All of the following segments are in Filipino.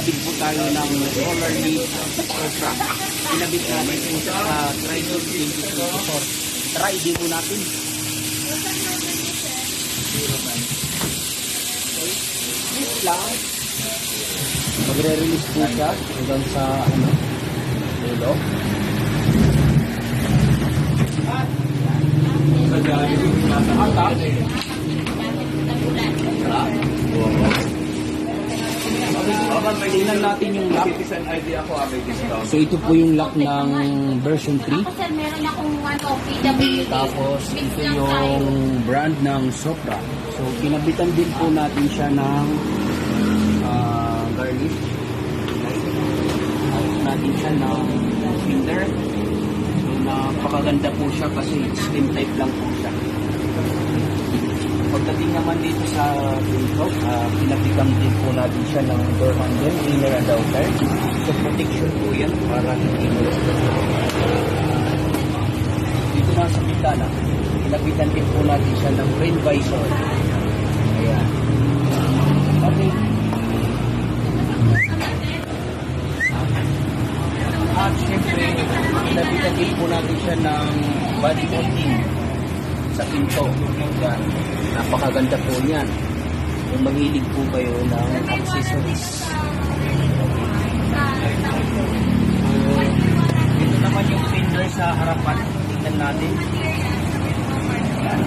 magkakabit po tayo ng roller leaf Sopra. Kinabit namin po sa Triton 2024. Try din po natin. Wait lang. Magre-release po siya hanggang sa dulo. Tingnan natin yung lock. So ito po yung lock ng version 3. Tapos ito yung brand ng Sopra. So kinabitan din po natin siya ng garnish. Tapos natin siya ng fender. So napakaganda po siya kasi slim type lang po siya. Pagdating naman dito sa dito, pinapitan din po natin siya ng door handle, inner and outer. So protection po yan para hindi mo dito na sa bitana, pinapitan din po natin siya ng rain visor. Ayan. Okay. At syempre, pinapitan din po natin siya ng body molding sa pinto. Yan. Napakaganda po niyan. Kung mahilig po kayo ng accessories. Ito naman yung fender sa harapan. Tingnan natin. Yan.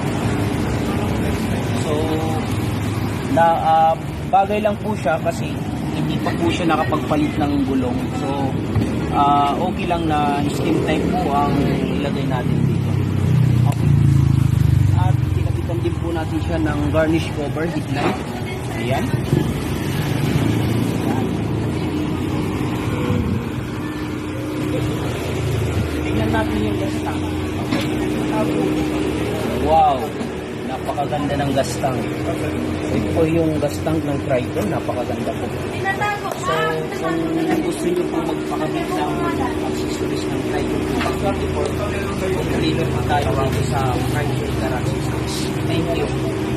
So, bagay lang po siya kasi hindi pa po siya nakapagpalit ng gulong. So, okay lang na slim type po ang ilagay natin dito. Din po natin siya ng garnish cover headlight. Ayan. Tingnan natin yung gastang. Wow! Napakaganda ng gastang. Ito po yung gastang ng Triton. Napakaganda po. So, kung gusto nyo po magpakabit ng accessories ng Triton 2024, deliver po tayo sa Triton Garage. Thank you.